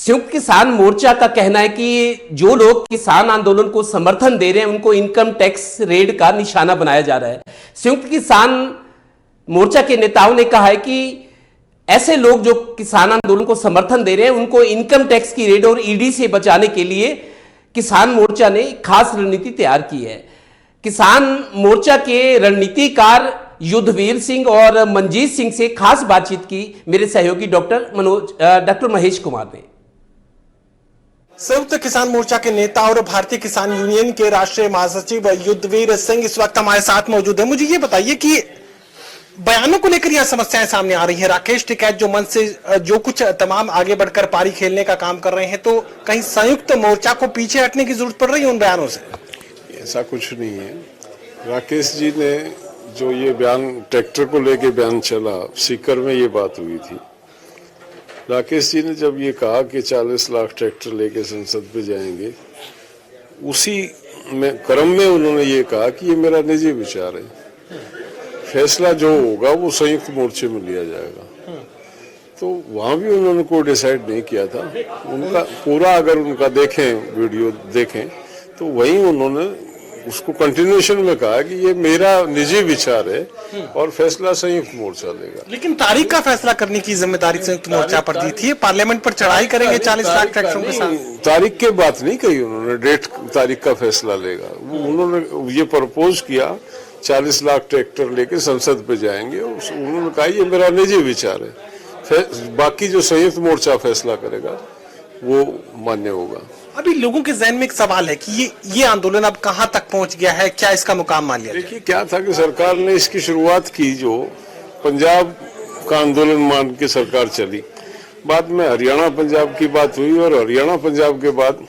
संयुक्त किसान मोर्चा का कहना है कि जो लोग किसान आंदोलन को समर्थन दे रहे हैं उनको इनकम टैक्स रेड का निशाना बनाया जा रहा है। संयुक्त किसान मोर्चा के नेताओं ने कहा है कि ऐसे लोग जो किसान आंदोलन को समर्थन दे रहे हैं उनको इनकम टैक्स की रेड और ईडी से बचाने के लिए किसान मोर्चा ने खास रणनीति तैयार की है। किसान मोर्चा के रणनीतिकार युद्धवीर सिंह और मंजीत सिंह से खास बातचीत की मेरे सहयोगी डॉक्टर महेश कुमार ने। संयुक्त किसान मोर्चा के नेता और भारतीय किसान यूनियन के राष्ट्रीय महासचिव युद्धवीर सिंह इस वक्त हमारे साथ मौजूद है। मुझे ये बताइए कि बयानों को लेकर यह समस्याएं सामने आ रही है। राकेश टिकैत जो मंच से जो कुछ तमाम आगे बढ़कर पारी खेलने का काम कर रहे हैं, तो कहीं संयुक्त मोर्चा को पीछे हटने की जरूरत पड़ रही है उन बयानों से? ऐसा कुछ नहीं है। राकेश जी ने जो ये बयान ट्रैक्टर को लेके बयान चला, सीकर में ये बात हुई थी। राकेश जी ने जब ये कहा कि 40 लाख ट्रैक्टर लेके संसद पे जाएंगे, उसी में क्रम में उन्होंने ये कहा कि ये मेरा निजी विचार है, फैसला जो होगा वो संयुक्त मोर्चे में लिया जाएगा। तो वहां भी उन्होंने कोई डिसाइड नहीं किया था। उनका पूरा अगर उनका देखें, वीडियो देखें, तो वही उन्होंने उसको कंटिन्यूएशन में कहा कि ये मेरा निजी विचार है और फैसला संयुक्त मोर्चा लेगा। लेकिन तारीख का फैसला करने की जिम्मेदारी संयुक्त मोर्चा पर दी थी। पार्लियामेंट पर चढ़ाई करेंगे 40 लाख ट्रैक्टरों के साथ। तारीख की बात नहीं कही उन्होंने, डेट तारीख का फैसला लेगा। उन्होंने ये प्रपोज किया 40 लाख ट्रैक्टर लेके संसद पे जाएंगे। उन्होंने कहा ये मेरा निजी विचार है, बाकी जो संयुक्त मोर्चा फैसला करेगा वो मान्य होगा। अभी लोगों के जहन में एक सवाल है कि ये आंदोलन अब कहां तक पहुंच गया है, क्या इसका मुकाम मान लिया? देखिए क्या था कि सरकार ने इसकी शुरुआत की, जो पंजाब का आंदोलन मान के सरकार चली। बाद में हरियाणा पंजाब की बात हुई और हरियाणा पंजाब के बाद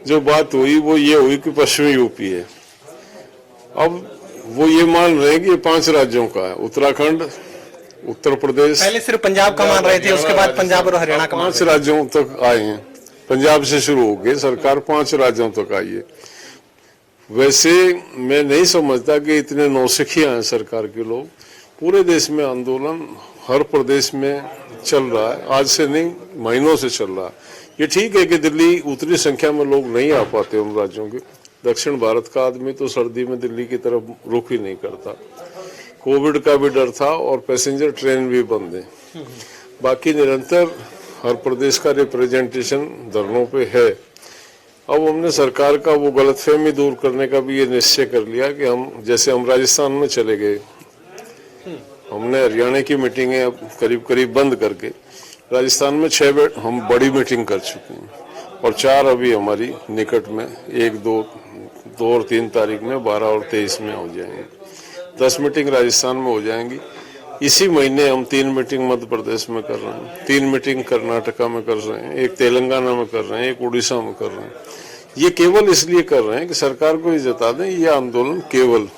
जो बात हुई वो ये हुई कि पश्चिमी यूपी है। अब वो ये मान रहे हैं कि ये 5 राज्यों का है, उत्तराखंड, उत्तर प्रदेश। पहले सिर्फ पंजाब का मान रहे थे, उसके बाद पंजाब और हरियाणा का। 5 राज्यों तक आए हैं। पंजाब से शुरू हो गए, सरकार 5 राज्यों तक आई है। वैसे मैं नहीं समझता कि इतने नौसिखिया हैं सरकार के लोग। पूरे देश में आंदोलन हर प्रदेश में चल रहा है, आज से नहीं महीनों से चल रहा है। ये ठीक है कि दिल्ली उतनी संख्या में लोग नहीं आ पाते उन राज्यों के। दक्षिण भारत का आदमी तो सर्दी में दिल्ली की तरफ रुख ही नहीं करता। कोविड का भी डर था और पैसेंजर ट्रेन भी बंद है। बाकी निरंतर हर प्रदेश का रिप्रेजेंटेशन धरनों पे है। अब हमने सरकार का वो गलतफहमी दूर करने का भी ये निश्चय कर लिया कि हम राजस्थान में चले गए, हमने हरियाणा की मीटिंगें अब करीब बंद करके राजस्थान में 6 हम बड़ी मीटिंग कर चुके हैं और 4 अभी हमारी निकट में, 1, 2 और 3 तारीख में, 12 और 23 में हो जाएंगे। 10 मीटिंग राजस्थान में हो जाएंगी। इसी महीने हम 3 मीटिंग मध्य प्रदेश में कर रहे हैं, 3 मीटिंग कर्नाटका में कर रहे हैं, 1 तेलंगाना में कर रहे हैं, 1 उड़ीसा में कर रहे हैं। ये केवल इसलिए कर रहे हैं कि सरकार को ये जता दें ये आंदोलन केवल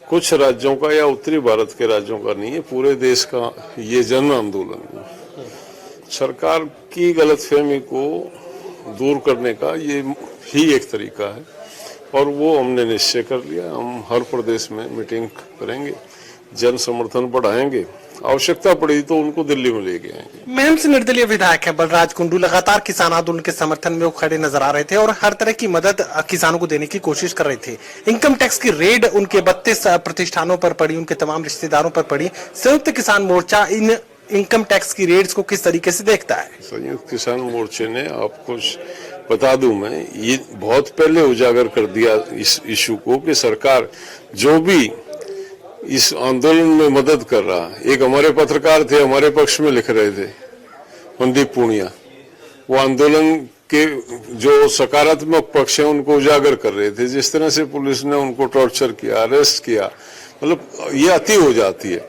कुछ राज्यों का या उत्तरी भारत के राज्यों का नहीं है, पूरे देश का ये जन आंदोलन है। सरकार की गलतफहमी को दूर करने का ये ही एक तरीका है और वो हमने निश्चय कर लिया। हम हर प्रदेश में मीटिंग करेंगे, जन समर्थन बढ़ाएंगे, आवश्यकता पड़ी तो उनको दिल्ली में लेके आएंगे। महम से निर्दलीय विधायक है बलराज कुंडू लगातार किसान आंदोलन के समर्थन में वो खड़े नजर आ रहे थे और हर तरह की मदद किसानों को देने की कोशिश कर रहे थे। इनकम टैक्स की रेड उनके 32 प्रतिष्ठानों पर पड़ी, उनके तमाम रिश्तेदारों पर पड़ी। संयुक्त किसान मोर्चा इन इनकम टैक्स की रेड्स को किस तरीके से देखता है? संयुक्त किसान मोर्चे ने, आपको बता दूं मैं, ये बहुत पहले उजागर कर दिया इस इशू को कि सरकार जो भी इस आंदोलन में मदद कर रहा है। एक हमारे पत्रकार थे, हमारे पक्ष में लिख रहे थे, मनदीप पूनिया, वो आंदोलन के जो सकारात्मक पक्ष है उनको उजागर कर रहे थे। जिस तरह से पुलिस ने उनको टॉर्चर किया, अरेस्ट किया, मतलब ये अति हो जाती है।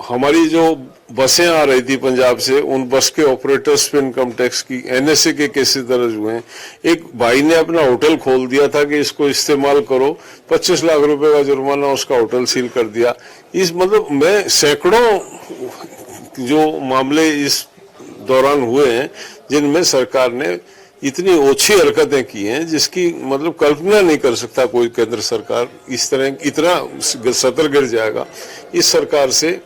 हमारी जो बसें आ रही थी पंजाब से, उन बस के ऑपरेटर्स पे इनकम टैक्स की एनएसए के केसेस दर्ज हुए हैं। एक भाई ने अपना होटल खोल दिया था कि इसको इस्तेमाल करो, 25 लाख रुपए का जुर्माना, उसका होटल सील कर दिया। इस मतलब मैं सैकड़ों जो मामले इस दौरान हुए हैं जिनमें सरकार ने इतनी ओछी हरकतें की हैं जिसकी मतलब कल्पना नहीं कर सकता कोई केंद्र सरकार इस तरह इतना सतर गिर जाएगा। इस सरकार से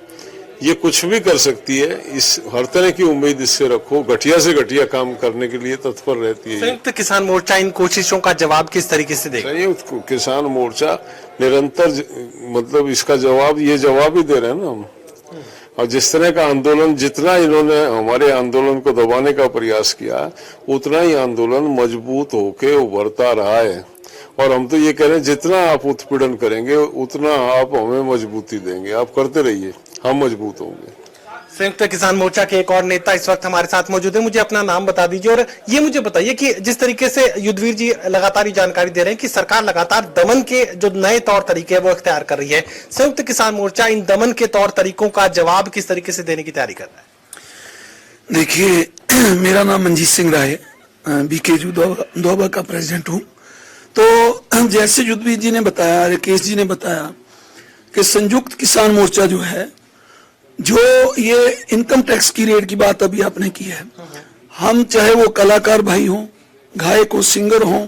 ये कुछ भी कर सकती है, इस हर तरह की उम्मीद इससे रखो। घटिया से घटिया काम करने के लिए तत्पर रहती है। संयुक्त किसान मोर्चा इन कोशिशों का जवाब किस तरीके से देगा? संयुक्त किसान मोर्चा निरंतर मतलब इसका जवाब ही दे रहे हैं ना हम। और जिस तरह का आंदोलन, जितना इन्होंने हमारे आंदोलन को दबाने का प्रयास किया, उतना ही आंदोलन मजबूत होके उभरता रहा है। और हम तो ये कह रहे हैं, जितना आप उत्पीड़न करेंगे उतना आप हमें मजबूती देंगे। आप करते रहिए, हम मजबूत होंगे। संयुक्त किसान मोर्चा के एक और नेता इस वक्त हमारे साथ मौजूद है। मुझे अपना नाम बता दीजिए और ये मुझे बताइए कि जिस तरीके से युद्धवीर जी लगातार ये जानकारी दे रहे हैं कि सरकार लगातार दमन के जो नए तौर तरीके हैं वो इख्तियार कर रही है, संयुक्त किसान मोर्चा इन दमन के तौर तरीकों का जवाब किस तरीके से देने की तैयारी कर रहा है? देखिए, मेरा नाम मंजीत सिंह राय है, बीकेयू दोबा का प्रेसिडेंट हूँ। तो जैसे युद्धवीर जी ने बताया, राकेश जी ने बताया कि संयुक्त किसान मोर्चा जो है, जो ये इनकम टैक्स की रेट की बात अभी आपने की है, हम चाहे वो कलाकार भाई हों, गायक हो, सिंगर हों,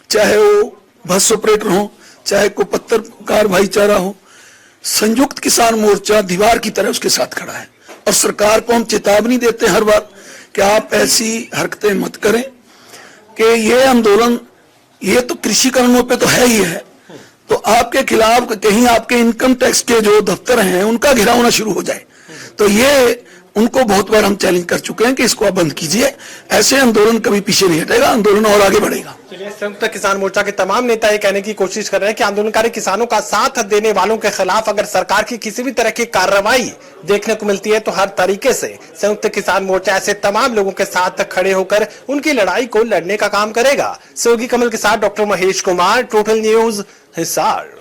चाहे वो बस ऑपरेटर हों, चाहे कोई पत्रकार भाईचारा हो, संयुक्त किसान मोर्चा दीवार की तरह उसके साथ खड़ा है। और सरकार को हम चेतावनी देते हैं हर बार कि आप ऐसी हरकतें मत करें कि ये आंदोलन, ये तो कृषि कानूनों पे तो है ही है, तो आपके खिलाफ कहीं आपके इनकम टैक्स के जो दफ्तर हैं उनका घेराव होना शुरू हो जाए। तो ये उनको बहुत बार हम चैलेंज कर चुके हैं कि इसको आप बंद कीजिए। ऐसे आंदोलन कभी पीछे नहीं हटेगा, आंदोलन और आगे बढ़ेगा। संयुक्त किसान मोर्चा के तमाम नेता ये कहने की कोशिश कर रहे हैं कि आंदोलनकारी किसानों का साथ देने वालों के खिलाफ अगर सरकार की किसी भी तरह की कार्रवाई देखने को मिलती है तो हर तरीके से संयुक्त किसान मोर्चा ऐसे तमाम लोगों के साथ खड़े होकर उनकी लड़ाई को लड़ने का काम करेगा। सहयोगी कमल के साथ doctor Mahesh Kumar, total news, Hisar.